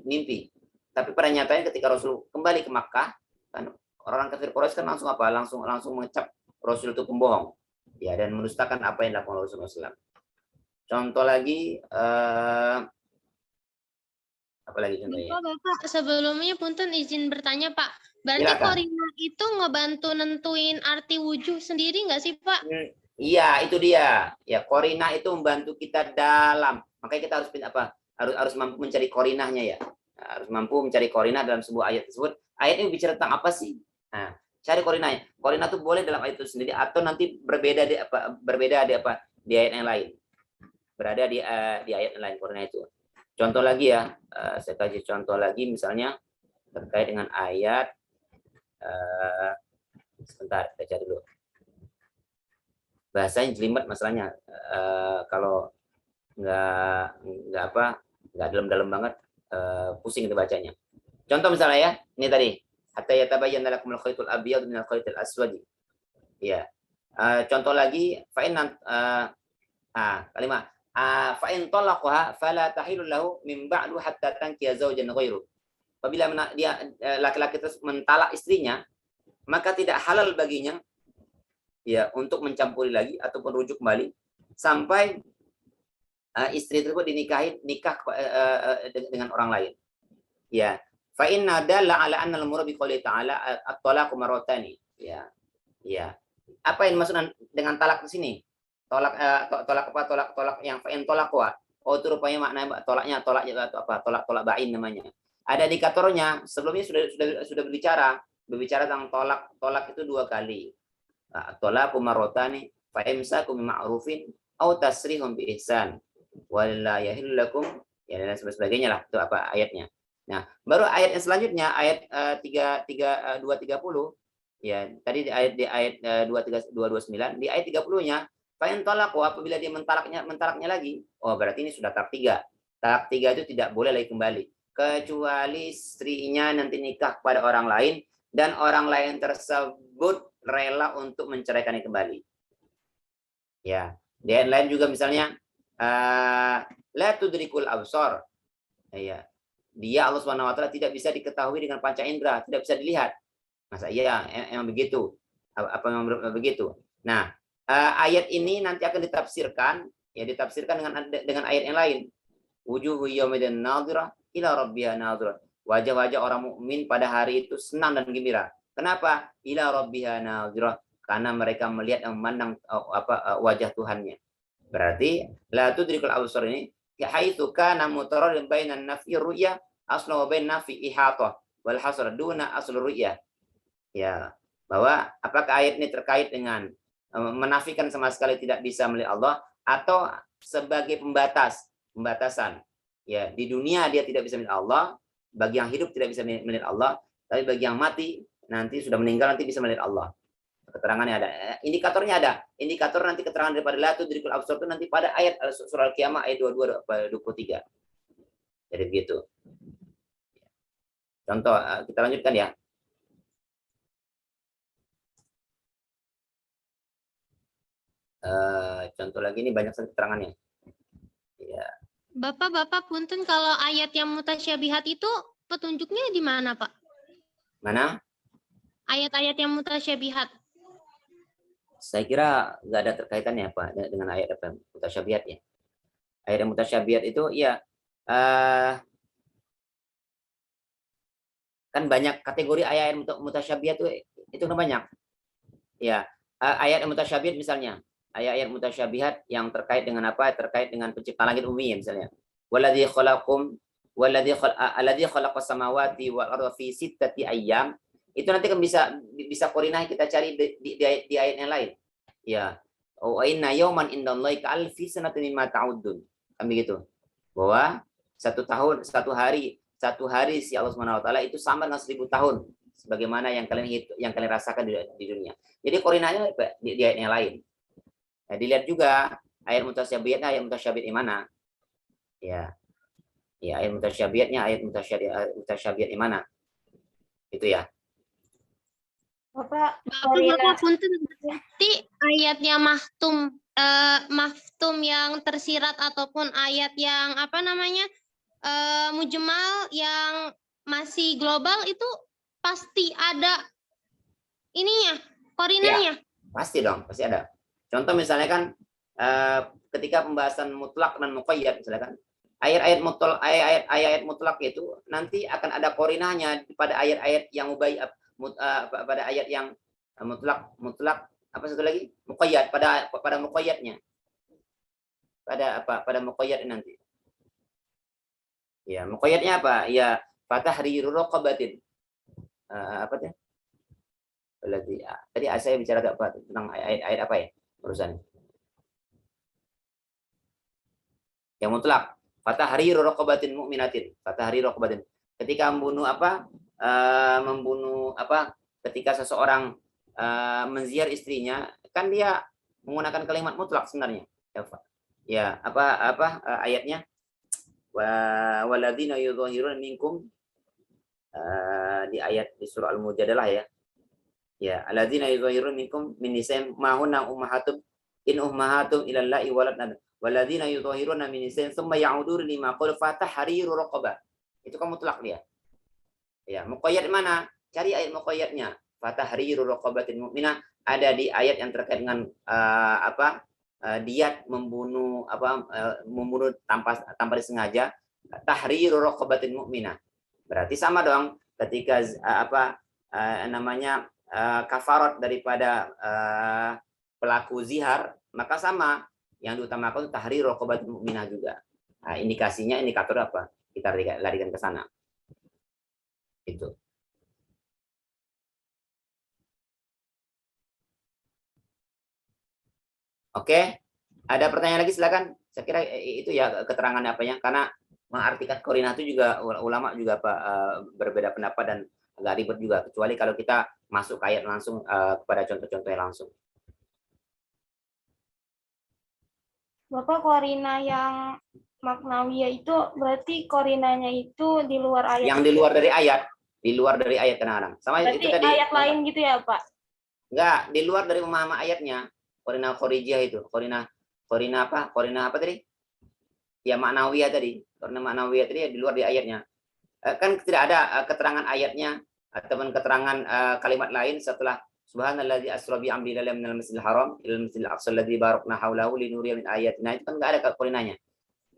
mimpi. Tapi pada nyatanya ketika Rasul kembali ke Makkah, kan orang kafir Quraisy kan langsung mengecap Rasul itu pembohong. Ya, dan mendustakan apa yang dilakukan Rasulullah SAW. Contoh lagi apa lagi contohnya? Bapak, sebelumnya punten izin bertanya, Pak. Berarti Silakan. Korina itu ngebantu nentuin arti wujuh sendiri nggak sih, Pak? Iya, itu dia. Ya, korina itu membantu kita dalam. Makanya kita harus mampu mencari korinahnya ya. Harus mampu mencari korinah dalam sebuah ayat tersebut. Ayat ini bicara tentang apa sih? Nah, cari korinahnya. Korinah itu boleh dalam ayat itu sendiri atau nanti berbeda di ayat yang lain. Berada di ayat yang lain korinah itu. Contoh lagi ya, saya kasih contoh lagi misalnya terkait dengan ayat sebentar, saya cari dulu. Bahasanya jelimet masalahnya, kalau nggak dalam-dalam banget, pusing itu bacanya. Contoh misalnya ya, ini tadi hatta yatabayyana lakumul khaytul abyad minal khaytil aswad. Ya. Contoh lagi kalimat fa in talaqaha fala tahillu lahu min ba'du hatta tankiya zawjan ghairu. Apabila dia laki-laki terus mentalak istrinya, maka tidak halal baginya ya untuk mencampuri lagi ataupun rujuk kembali sampai istri tersebut nikah dengan orang lain. Ya, fa inna dalla ala anna al-murad bi qouli ta'ala at-talaqu marratani. Ya. Ya. Apa yang dimaksud dengan talak di sini? Tolak yang fa in talaqwa. Oh, itu rupanya maknanya tolak bain namanya. Ada indikatornya. Sebelumnya sudah berbicara tentang tolak itu 2 kali. Talaqu marratani fa imsakum bima'rufin aw tasrihum bi ihsan wala yahillu lakum ya dan sebagainya lah, itu apa ayatnya. Nah, baru ayat yang selanjutnya ayat 230 ya, tadi di ayat 229, di ayat 30-nya fa in talaqu, apabila dia mentalaknya lagi, oh berarti ini sudah talak 3. Talak 3 itu tidak boleh lagi kembali kecuali istrinya nanti nikah kepada orang lain dan orang lain tersebut rela untuk menceraikannya kembali. Ya, di ayat lain juga misalnya la tudrikul absar. Ya. Dia Allah Subhanahu wa taala tidak bisa diketahui dengan panca indera, tidak bisa dilihat. Masa iya emang begitu? Apa memang begitu? Nah, ayat ini nanti akan ditafsirkan dengan ayat yang lain. Wujuhu yaumidin nadhirah ila rabbiha nadhirah. Wajah-wajah orang mukmin pada hari itu senang dan gembira. Kenapa? Ila rabbiha nadhirah. Karena mereka melihat dan memandang wajah Tuhannya. Berarti la tudrikul absar ini haitsu kana mutaraddidan bainan nafi ru'ya aslu wa bain nafi ihatah wal hasr duna asl ru'ya. Ya, bahwa apakah ayat ini terkait dengan menafikan sama sekali tidak bisa melihat Allah atau sebagai pembatasan. Ya, di dunia dia tidak bisa melihat Allah, bagi yang hidup tidak bisa melihat Allah, tapi bagi yang mati nanti sudah meninggal nanti bisa melihat Allah. Keterangannya ada, indikatornya ada. Indikator nanti keterangan daripada la tudrikul absar itu nanti pada ayat surah Al-Qiyamah ayat 22-23. Jadi begitu. Contoh, kita lanjutkan ya. Contoh lagi ini banyak sekali keterangannya. Ya. Bapak punten, kalau ayat yang mutasyabihat itu petunjuknya di mana, Pak? Mana? Ayat-ayat yang mutasyabihat. Saya kira nggak ada terkaitannya Pak dengan ayat apa mutasyabihat ya. Ayat yang mutasyabihat itu ya kan banyak kategori ayat mutasyabihat itu kan banyak. Ya, ayat yang mutasyabihat misalnya, ayat-ayat mutasyabihat yang terkait dengan apa? Terkait dengan penciptaan langit bumi misalnya. Waladzi khalaqakum alladzi khalaqas samawati wal arda fi sittati ayyam. Itu nanti kan bisa korinah kita cari di ayat yang lain. Ya. Wa inna yawman indallahi ka alfi sanatin mimma ta'udun. Kan begitu. Bahwa satu hari si Allah Subhanahu wa taala itu sama dengan 1000 tahun sebagaimana yang kalian rasakan di dunia. Jadi korinanya di ayat yang lain. Nah, dilihat juga ayat mutasyabihatnya di mana? Ya. Ya, ayat mutasyabihat di mana? Itu ya. Bapak, Bapak punten, berarti ayatnya maftum yang tersirat ataupun ayat yang apa namanya mujmal yang masih global itu pasti ada ininya korinanya. Pasti dong, pasti ada. Contoh misalnya kan ketika pembahasan mutlak dan muqayyad misalnya kan ayat-ayat mutlak itu nanti akan ada korinahnya pada ayat-ayat yang pada ayat yang mutlak apa satu lagi muqayyad pada muqayyadnya pada muqayyad nanti ya muqayyadnya apa ya fatahriru raqabatin apa teh tadi saya bicara tentang ayat apa ya urusan yang mutlak fatahriru raqabatin mu'minatin ketika membunuh ketika seseorang menziar istrinya kan dia menggunakan kalimat mutlak sebenarnya ya ayatnya waladzina yudhahiruna minkum di ayat di surah Al-Mujadalah ya alladzina yudhahiruna minkum min nisa'in ma hunna ummahatum in ummahatum ila allahi waladna waladzina yudhahiruna min nisa'in thumma ya'uduna lima qalu fatahriru raqabah itu kan mutlak dia ya muqayyad mana cari ayat muqayyadnya fatahriru raqabatin mu'minah ada di ayat yang terkait dengan diat membunuh tanpa disengaja tahriru raqabatin mu'minah berarti sama dong ketika kafarat daripada pelaku zihar maka sama yang diutamakan tahriru raqabatin mu'minah juga indikator apa kita larikan ke sana itu. Oke, ada pertanyaan lagi silakan. Saya kira itu ya keterangan apanya karena mengartikan korinah itu juga ulama juga berbeda pendapat dan agak ribet juga kecuali kalau kita masuk ke ayat langsung kepada contoh-contohnya langsung. Bapak korina yang maknawiyah itu berarti korinanya itu di luar ayat. Yang di luar dari ayat kadang-kadang. Sama berarti itu tadi. Ayat lain gitu ya, Pak? Enggak, di luar dari memahami ayatnya. Korina khorijiyah itu. Korina apa tadi? Ya maknawiyah tadi. Korina maknawiyah tadi ya di luar di ayatnya. Kan tidak ada keterangan ayatnya ataupun keterangan kalimat lain setelah subhanalladzi asra bi amri ila minal masjidil haram ila masjidil aqsa alladzi barakna haulahu linuriya min ayatina. Itu kan enggak ada korinanya.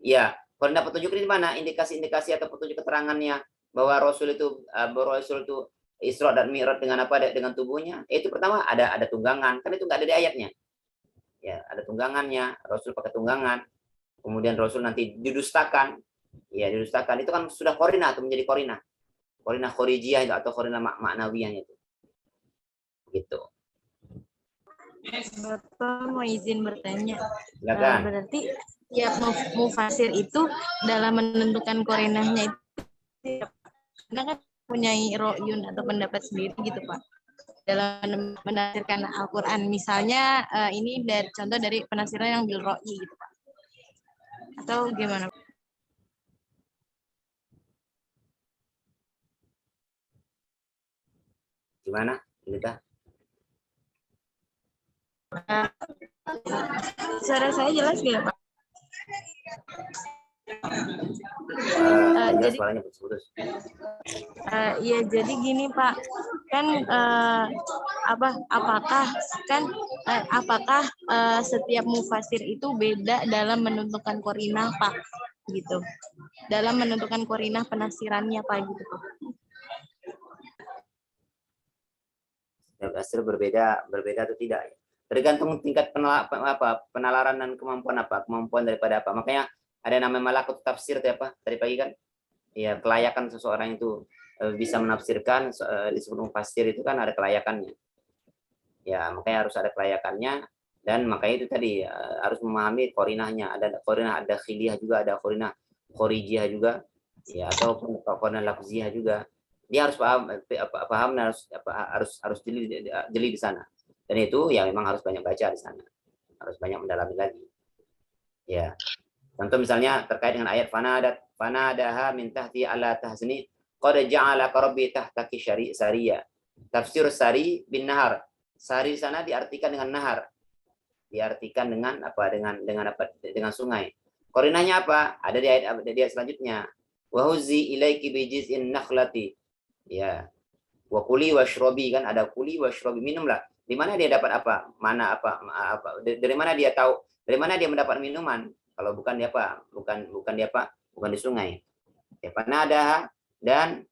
Ya, korina petunjuk ini di mana? Indikasi-indikasi atau petunjuk keterangannya bahwa Rasul itu Isra dan Mi'raj dengan apa? Dengan tubuhnya. Itu pertama ada tunggangan. Kan itu enggak ada di ayatnya. Ya, ada tunggangannya. Rasul pakai tunggangan. Kemudian Rasul nanti didustakan. Ya, didustakan. Itu kan sudah korina atau menjadi korina. Korina khorijiyah itu atau korina maknawiyahnya itu. Gitu. Bapak mau izin bertanya. Silakan. Berarti tiap mufasir itu dalam menentukan korinahnya itu karena kan punya ro'yun atau pendapat sendiri gitu Pak dalam menafsirkan Al-Quran misalnya ini contoh dari penafsiran yang bil ro'i gitu Pak atau gimana? Gimana? Kita suara saya jelas nggak Pak? Jelas jadi suaranya putus-putus. Iya, jadi gini Pak, kan apakah setiap mufasir itu beda dalam menentukan korinah Pak, gitu, dalam menentukan korinah penafsirannya Pak, gitu Pak. Hasil berbeda atau tidak, tergantung tingkat penalaran dan kemampuan daripada apa. Makanya ada namanya malakut tafsir tadi pagi kan, ya kelayakan seseorang itu bisa menafsirkan, disebut mufasir itu kan ada kelayakannya. Ya makanya harus ada kelayakannya, dan makanya itu tadi harus memahami korinahnya. Ada korinah, ada khiliyah juga, ada korinah khorijiyah juga, ya, ataupun korinah lafziyah juga. Dia harus paham dan harus jeli di sana. Dan itu ya memang harus banyak baca di sana, harus banyak mendalami lagi. Ya, contoh misalnya terkait dengan ayat fanadaha min tahti ala tahzni qad ja'alaka rabbi tahtaki sariya. Tafsir sari bin nahar. Sari sana diartikan dengan nahar. Diartikan dengan apa? Dengan sungai. Korinahnya apa? Ada di ayat selanjutnya. Wa huzi ilaiki bi jiz'in nakhlati. Ya. Wa kuli washrobi, kan ada kuli washrobi, minumlah. Di mana dia dapat apa? Dari mana dia tahu? Dari mana dia mendapat minuman? Kalau bukan di apa? Bukan di sungai. Ya, panada, dan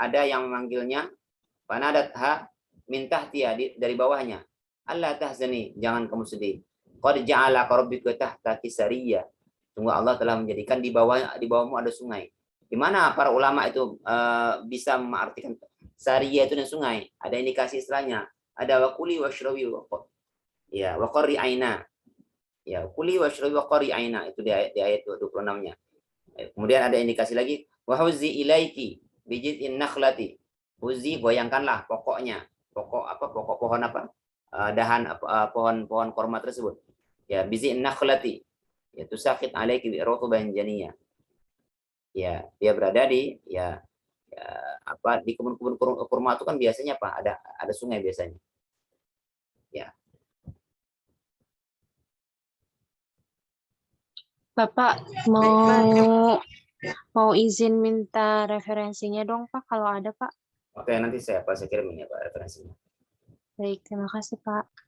ada yang memanggilnya panadatha min tahtiha, dari bawahnya. Allah tahzani, jangan kamu sedih. Qad ja'ala rabbika tahtaki sariyya. Tunggu, Allah telah menjadikan di bawahmu ada sungai. Di mana para ulama itu bisa mengartikan sariyah itu dan sungai? Ada indikasi istilahnya. Ada wakuli washrabi ya waqari aina. Ya, kuli washrabi waqari aina, itu di ayat 26-nya. Kemudian ada indikasi lagi, wa huzi ilaiki bijid'in nakhlati. Huzi, goyangkanlah pokoknya. Pokok pohon apa? Dahan pohon korma tersebut. Ya, bijid'in nakhlati. Yaitu sakit alaiki bi rutuban janiyah. Ya, dia berada di di kebun-kebun kurma itu kan biasanya apa? Ada sungai biasanya. Ya. Bapak mau izin minta referensinya dong Pak, kalau ada Pak. Oke, nanti saya kirim ya Pak referensinya. Baik, terima kasih Pak.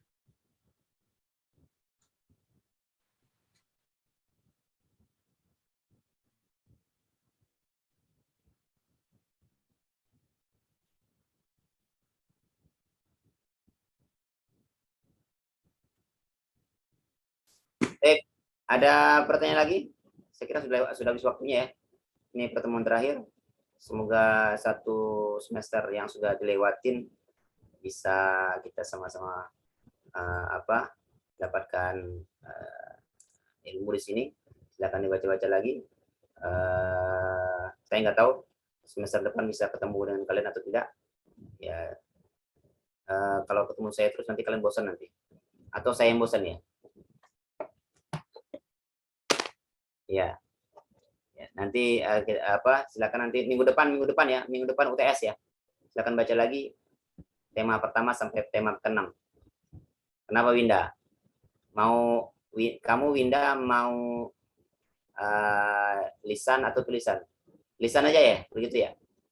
Ada pertanyaan lagi? Saya kira sudah habis waktunya ya. Ini pertemuan terakhir. Semoga satu semester yang sudah dilewatin bisa kita sama-sama dapatkan ilmu di sini. Silakan dibaca-baca lagi. Saya nggak tahu semester depan bisa ketemu dengan kalian atau tidak. Ya, kalau ketemu saya terus nanti kalian bosan nanti, atau saya yang bosan ya. Ya, nanti silakan nanti minggu depan UTS ya. Silakan baca lagi tema pertama sampai tema ke-6. Kenapa Winda? Kamu Winda mau lisan atau tulisan? Lisan aja ya, begitu ya?